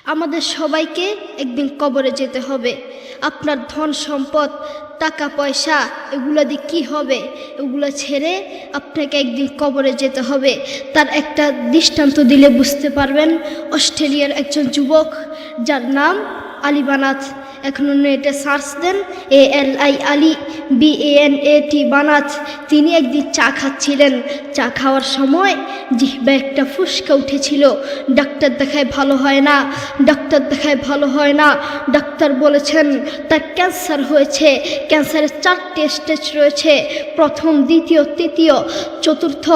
আমাদের সবাইকে একদিন কবরে যেতে হবে। আপনার ধন সম্পদ, টাকা পয়সা এগুলো দিয়ে কী হবে? এগুলো ছেড়ে আপনাকে একদিন কবরে যেতে হবে। তার একটা দৃষ্টান্ত দিলে বুঝতে পারবেন। অস্ট্রেলিয়ার একজন যুবক, যার নাম আলী বানাত। এখন নেটে সার্চ দেন ALI আলী BANAT বানাত। তিনি একদিন চা খাচ্ছিলেন। চা খাওয়ার সময় জিহ্বা একটা ফুসকা উঠেছিল। ডাক্তার দেখায় ভালো হয় না, ডাক্তার দেখায় ভালো হয় না। ডাক্তার বলেছেন তার ক্যান্সার হয়েছে। ক্যান্সারের 4টে স্টেজ রয়েছে, প্রথম, দ্বিতীয়, তৃতীয়, চতুর্থ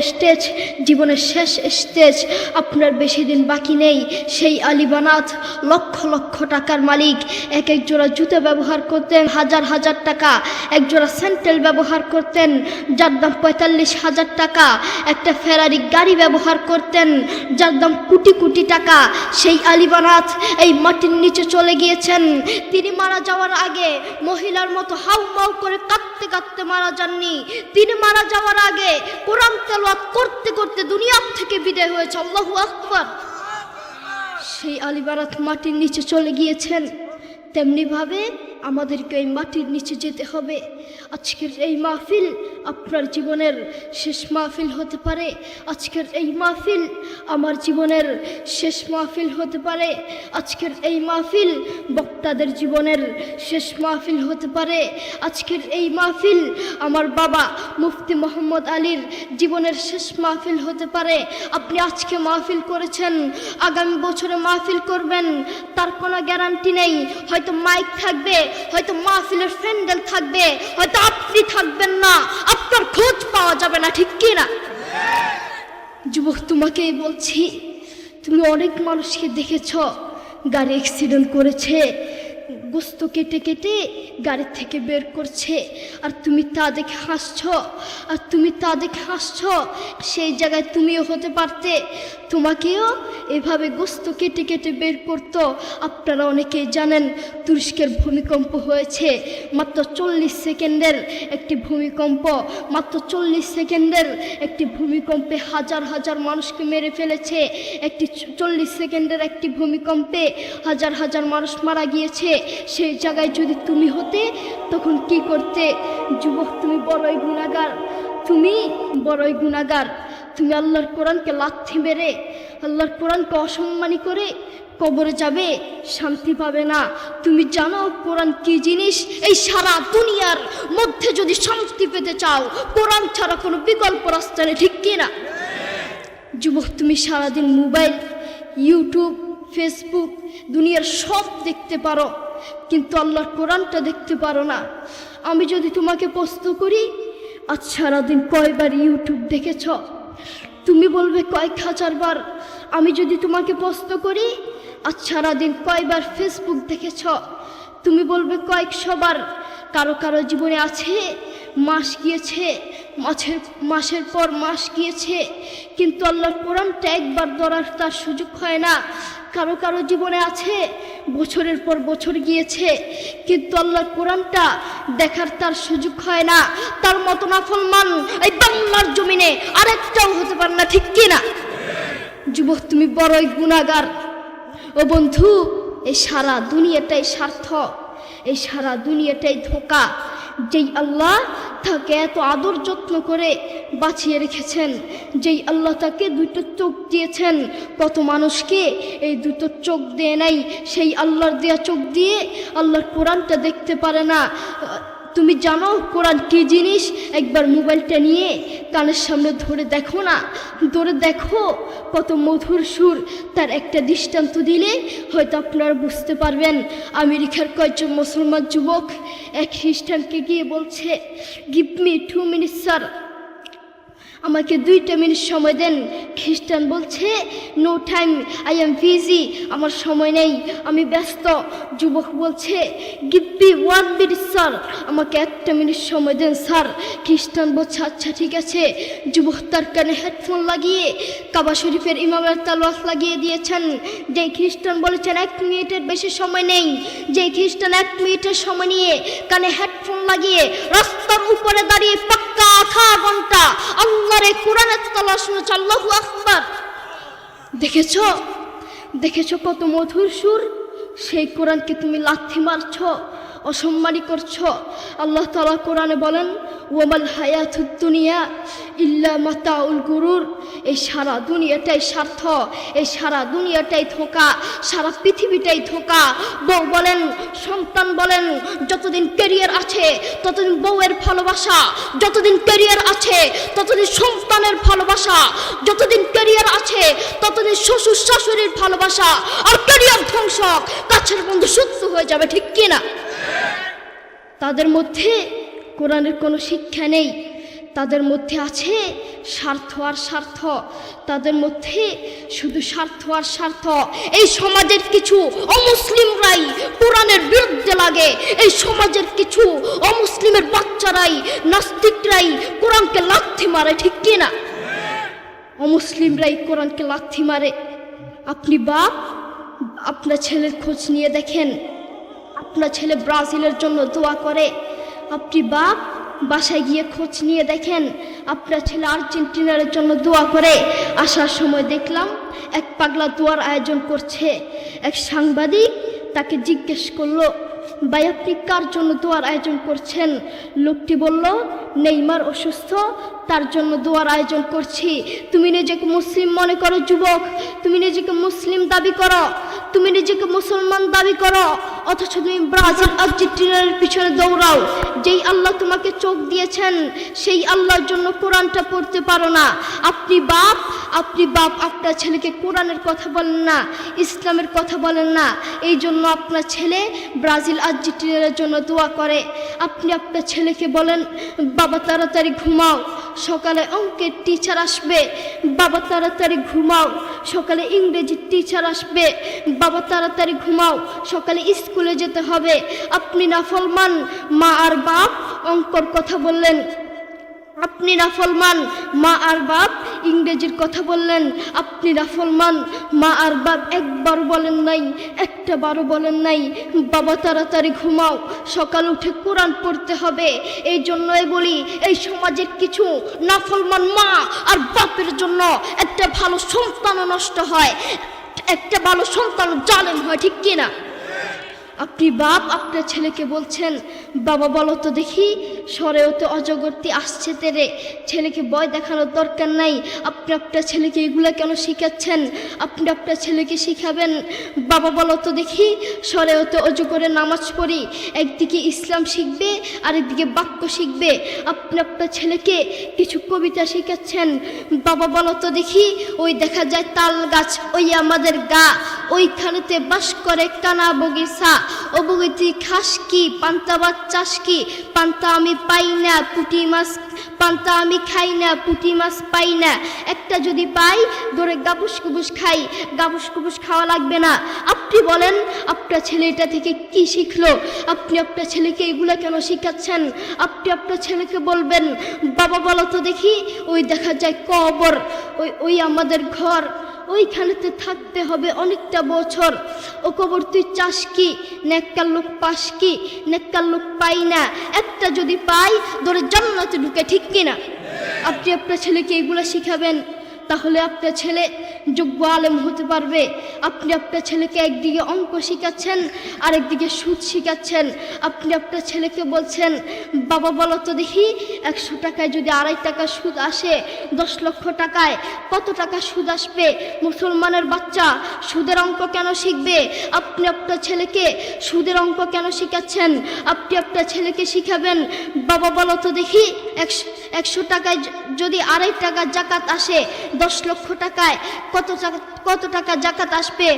স্টেজ, জীবনের শেষ স্টেজ। আপনার বেশি দিন বাকি নেই। সেই আলী বানাত লক্ষ লক্ষ টাকার মালিক। এক জোড়া জুতো ব্যবহার করতেন হাজার হাজার টাকা, এক জোড়া স্যান্ডেল ব্যবহার করতেন যার দাম 45,000 টাকা, একটা ফেরারি গাড়ি ব্যবহার করতেন যার দাম কোটি কোটি টাকা। সেই আলী বানাত এই মাটির নিচে চলে গিয়েছেন। তিনি মারা যাওয়ার আগে মহিলার মতো হাউমাউ করে কাঁদতে কাঁদতে মারা যাননি। তিনি মারা যাওয়ার আগে কোরআন তেলাওয়াত করতে করতে দুনিয়া থেকে বিদায় হয়েছে। আল্লাহু আকবার। সেই আলী বানাত মাটির নিচে চলে গিয়েছেন। তেমনিভাবে আমাদেরকে এই মাটির নিচে যেতে হবে। আজকের এই মাহফিল আপনার জীবনের শেষ মাহফিল হতে পারে। আজকের এই মাহফিল আমার জীবনের শেষ মাহফিল হতে পারে। আজকের এই মাহফিল বক্তাদের জীবনের শেষ মাহফিল হতে পারে। আজকের এই মাহফিল আমার বাবা মুফতি মোহাম্মদ আলীর জীবনের শেষ মাহফিল হতে পারে। আপনি আজকে মাহফিল করেছেন, আগামী বছরে মাহফিল করবেন, তার কোনো গ্যারান্টি নেই। হয়তো মাইক থাকবে, হয়তো মাহফিলের প্যান্ডেল থাকবে, হয়তো আপনি থাকবেন না, আপনার খোঁজ পাওয়া যাবে না, ঠিক কি না? যুবক, তোমাকেই বলছি, তুমি অনেক মানুষকে দেখেছ গাড়ি অ্যাক্সিডেন্ট করেছে, গোস্ত কেটে কেটে গাড়ি থেকে বের করছে, আর তুমি তা দেখে হাসছ, আর তুমি তা দেখে হাসছ। সেই জায়গায় তুমিও হতে পারতে, তোমাকেও এভাবে গোস্ত কেটে কেটে বের করতো। আপনারা অনেকেই জানেন তুরস্কের ভূমিকম্প হয়েছে, মাত্র 40 সেকেন্ডের একটি ভূমিকম্প, মাত্র 40 সেকেন্ডের একটি ভূমিকম্পে হাজার হাজার মানুষকে মেরে ফেলেছে। একটি 40 সেকেন্ডের একটি ভূমিকম্পে হাজার হাজার মানুষ মারা গিয়েছে। সেই জায়গায় যদি তুমি হতে তখন কি করতে? যুবক, তুমি বড়ই গুনাহগার, তুমি বড়ই গুনাহগার। তুমি আল্লাহর কোরআনকে লাথি মেরে, আল্লাহর কোরআনকে অসম্মানী করে কবরে যাবে, শান্তি পাবে না। তুমি জানো কোরআন কি জিনিস? এই সারা দুনিয়ার মধ্যে যদি শান্তি পেতে চাও, কোরআন ছাড়া কোনো বিকল্প রাস্তা নেই, ঠিক কি না? যুবক, তুমি সারাদিন মোবাইল, ইউটিউব, ফেসবুক, দুনিয়ার সব দেখতে পারো, কিন্তু আল্লাহর কোরআনটা দেখতে পারো না। আমি যদি তোমাকে প্রশ্ন করি, আজ সারাদিন কয়বার ইউটিউব দেখেছ? তুমি বলবে কয়েক হাজার বার। আমি যদি তোমাকে প্রশ্ন করি, আজ সারাদিন কয়বার ফেসবুক দেখেছ? তুমি বলবে কয়েকশো বার। কারো কারো জীবনে আছে মাস গিয়েছে, মাসের পর মাস গিয়েছে, কিন্তু আল্লাহর কোরআনটা একবার ধরার তার সুযোগ হয় না। কারো কারো জীবনে আছে বছরের পর বছর গিয়েছে, কিন্তু আল্লাহর কোরআনটা দেখার তার সুযোগ হয় না। তার মতো নাফরমান এই বাংলার জমিনে আরেকটাও হতে পারে না, ঠিক কি না? যুবক, তুমি বড়ই গুনাহগার। ও বন্ধু, এই সারা দুনিয়াটাই স্বার্থ, এই সারা দুনিয়াটাই ধোঁকা। যেই আল্লাহ তাকে এত আদর যত্ন করে বাঁচিয়ে রেখেছেন, যেই আল্লাহ তাকে দুটো চোখ দিয়েছেন, কত মানুষকে এই দুটো চোখ দেয় নাই। সেই আল্লাহর দেয়া চোখ দিয়ে আল্লাহর কোরআনটা দেখতে পারে না। তুমি জানো কোরআন কি জিনিস? একবার মোবাইলটা নিয়ে কানের সামনে ধরে দেখো না, ধরে দেখো কত মধুর সুর। তার একটা দৃষ্টান্ত দিলে হয়তো আপনারা বুঝতে পারবেন। আমেরিকার কয়েকজন মুসলমান যুবক এক খ্রিস্টানকে গিয়ে বলছে, গিভ মি 2 মিনিট স্যার, আমাকে 2টা মিনিট সময় দেন। খ্রিস্টান বলছে, no time, I am busy, আমার সময় নেই, আমি ব্যস্ত। যুবক বলছে, গিভ মি 1 মিনিট স্যার, আমাকে 1টা মিনিট সময় দেন স্যার। খ্রিস্টান বলছে, আচ্ছা ঠিক আছে। যুবক তার কানে হেডফোন লাগিয়ে কাবা শরীফের ইমামের তেলাওয়াত লাগিয়ে দিয়েছেন। যে খ্রিস্টান বলেছেন 1 মিনিটের বেশি সময় নেই, যে খ্রিস্টান 1 মিনিটের সময় নিয়ে কানে হেডফোন লাগিয়ে রাস্তার উপরে দাঁড়িয়ে পাক্কা আধা ঘন্টা আল্লাহর কোরআনের তেলাওয়াত শুনেছে। আল্লাহু আকবার। দেখেছো দেখেছো কত মধুর সুর, সেই কোরআনকে তুমি লাথি মারছ, অসম্মানী করছো। আল্লাহ তাআলা কোরআনে বলেন, ওয়ামাল হায়াতুদ দুনিয়া ইল্লা মাতাউল গুরুর। এই সারা দুনিয়াটাই স্বার্থ, এই সারা দুনিয়াটাই ধোঁকা, সারা পৃথিবীটাই ধোঁকা। বউ বলেন, সন্তান বলেন, যতদিন ক্যারিয়ার আছে ততদিন বউয়ের ভালোবাসা, যতদিন ক্যারিয়ার আছে ততদিন সন্তানের ভালোবাসা, যতদিন ক্যারিয়ার আছে ততদিন শ্বশুর শাশুড়ির ভালোবাসা। আর ক্যারিয়ার ধ্বংস, কাছের বন্ধু শত্রু হয়ে যাবে, ঠিক কিনা? তাদের মধ্যে কোরআনের কোনো শিক্ষা নেই, তাদের মধ্যে আছে স্বার্থ আর স্বার্থ, তাদের মধ্যে শুধু স্বার্থ আর স্বার্থ। এই সমাজের কিছু অমুসলিমরাই কোরআনের বিরুদ্ধে লাগে, এই সমাজের কিছু অমুসলিমের বাচ্চারাই, নাস্তিকরাই কোরআনকে লাথি মারে, ঠিক কিনা? অমুসলিমরাই কোরআনকে লাথি মারে। আপনি বাপ, আপনার ছেলের খোঁজ নিয়ে দেখেন, আপনার ছেলে ব্রাজিলের জন্য দোয়া করে। আপনি বাপ, বাসায় গিয়ে খোঁজ নিয়ে দেখেন, আপনার ছেলে আর্জেন্টিনার জন্য দোয়া করে। আসার সময় দেখলাম এক পাগলা দোয়ার আয়োজন করছে। এক সাংবাদিক তাকে জিজ্ঞেস করলো, ভাই আপনি কার জন্য দোয়ার আয়োজন করছেন? লোকটি বলল, নেইমার অসুস্থ, তার জন্য দোয়ার আয়োজন করছি। তুমি নিজেকে মুসলিম মনে করো যুবক, তুমি নিজেকে মুসলিম দাবি করো, তুমি নিজেকে মুসলমান দাবি করো, অথচ তুমি ব্রাজিল আর্জেন্টিনার পিছনে দৌড়াও। যেই আল্লাহ তোমাকে চোখ দিয়েছেন সেই আল্লাহর জন্য কোরআনটা পড়তে পারো না। আপনি বাপ, আপনার ছেলেকে কোরআনের কথা বলেন না, ইসলামের কথা বলেন না, এই জন্য আপনার ছেলে ব্রাজিল আর্জেন্টিনার জন্য দোয়া করে। আপনি আপনার ছেলেকে বলেন, বাবা তাড়াতাড়ি ঘুমাও, সকালে অঙ্কের টিচার আসবে, বাবা তাড়াতাড়ি ঘুমাও, সকালে ইংরেজির টিচার আসবে, বাবা তাড়াতাড়ি ঘুমাও, সকালে স্কুলে যেতে হবে। আপনি নাফরমান, মা আর বাপ অঙ্কর কথা বললেন, আপনি নাফরমান, মা আর বাপ ইংরেজির কথা বললেন, আপনি নাফরমান, মা আর বাপ একবার বলেন নাই, একটা বারও বলেন নাই, বাবা তাড়াতাড়ি ঘুমাও, সকাল উঠে কোরআন পড়তে হবে। এই জন্যই বলি, এই সমাজের কিছু নাফরমান মা আর বাপের জন্য একটা ভালো সন্তানও নষ্ট হয়, একটা ভালো সন্তান জালেম হয়, ঠিক কিনা? আপনি বাপ, আপনার ছেলেকে বলছেন, বাবা বলো তো দেখি সরেও তো অজগরটি আসছে তেরে। ছেলেকে ভয় দেখানোর দরকার নাই। আপনি আপনার ছেলেকে এগুলো কেন শিখাচ্ছেন? আপনি আপনার ছেলেকে শিখাবেন, বাবা বলো তো দেখি সরেও তো অজু করে নামাজ পড়ি। একদিকে ইসলাম শিখবে, আরেকদিকে বাক্য শিখবে। আপনি আপনার ছেলেকে কিছু কবিতা শিখাচ্ছেন, বাবা বলো তো দেখি ওই দেখা যায় তাল গাছ, ওই আমাদের গা, ওইখানেতে বাস করে কানা বগিচা। ও বগিতি খাস কি, পান্তা ভাত চাষ কি, পান্তা আমি পাই না, পুঁটি মাছ পান্তা আমি খাই না, পুঁটি মাছ পাই না। একটা যদি পাই ধরে গাবুস কুবুস খাই, গাবুস কুবুস খাওয়া লাগবে না। আপনি বলেন আপনার ছেলে এটা থেকে কি শিখলো? আপনি আপনার ছেলেকে এগুলো কেন শিখাচ্ছেন? আপনি আপনার ছেলেকে বলবেন, বাবা বলো তো দেখি ওই দেখা যায় কবর, ওই আমাদের ঘর, ওইখানেতে থাকতে হবে অনেকটা বছর। ও কবর তুই চাস কি, নেককার লোক পাস কি, নেককার লোক পাই না। একটা যদি পাই ধরে জান্নাতে ঢুকে, ঠিক কিনা? আপনি আপনার ছেলেকে এগুলো শিখাবেন, তাহলে আপনার ছেলে যোগ্য আলেম হতে পারবে। আপনি আপনার ছেলেকে একদিকে অঙ্ক শিখাচ্ছেন, আরেকদিকে সুদ শিখাচ্ছেন। আপনি আপনার ছেলেকে বলছেন, বাবা বলো তো দেখি 100 টাকায় যদি 2.5 টাকা সুদ আসে, 10 লক্ষ টাকায় কত টাকা সুদ আসবে? মুসলমানের বাচ্চা সুদের অঙ্ক কেন শিখবে? আপনি আপনার ছেলেকে সুদের অঙ্ক কেন শিখাচ্ছেন? আপনি আপনার ছেলেকে শিখাবেন, বাবা বলো তো দেখি 100 টাকায় যদি 2.5 টাকা জাকাত আসে, 10 লক্ষ টাকায় কত টাকা জাকাত আসবে?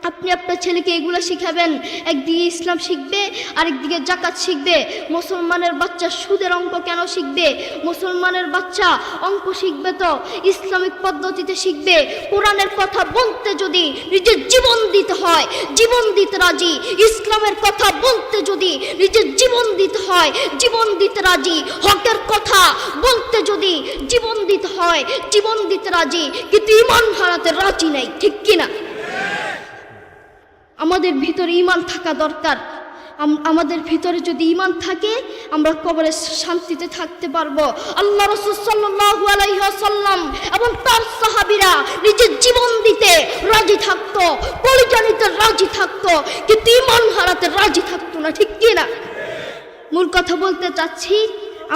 আপনি আপনার ছেলেকে এগুলো শিখাবেন। একদিকে ইসলাম শিখবে, আরেকদিকে জাকাত শিখবে। মুসলমানের বাচ্চা সুদের অঙ্ক কেন শিখবে? মুসলমানের বাচ্চা অঙ্ক শিখবে তো ইসলামিক পদ্ধতিতে শিখবে। কোরআনের কথা বলতে যদি নিজের জীবন দিতে হয়, জীবন দিতে রাজি। ইসলামের কথা বলতে যদি নিজের জীবন দিতে হয়, জীবন দিতে রাজি। হকের কথা বলতে যদি জীবন দিতে হয়, জীবন দিতে রাজি। কিন্তু ঈমান হারাতে রাজি নাই, ঠিক কিনা? আমাদের ভিতরে ঈমান থাকা দরকার। আমাদের ভিতরে যদি ঈমান থাকে আমরা কবরে শান্তিতে থাকতে পারবো। আল্লাহ রাসূল সাল্লাল্লাহু আলাইহি ওয়াসাল্লাম এবং তার সাহাবীরা নিজের জীবন দিতে রাজি থাকতো, কলিজা নিতে রাজি থাকতো, কিন্তু ঈমান হারাতে রাজি থাকতো না, ঠিক কি না? মূল কথা বলতে চাচ্ছি,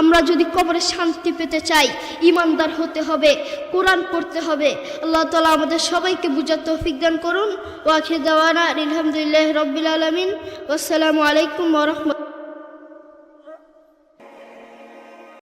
আমরা যদি কবরে শান্তি পেতে চাই ঈমানদার হতে হবে, কোরআন পড়তে হবে। আল্লাহ তাআলা আমাদের সবাইকে বুঝার তৌফিক দান করুন। ওয়া আখিরু দাওয়ানা আলহামদুলিল্লাহি রাব্বিল আলামিন। আসসালামু আলাইকুম ওয়া রাহমাতুল্লাহ।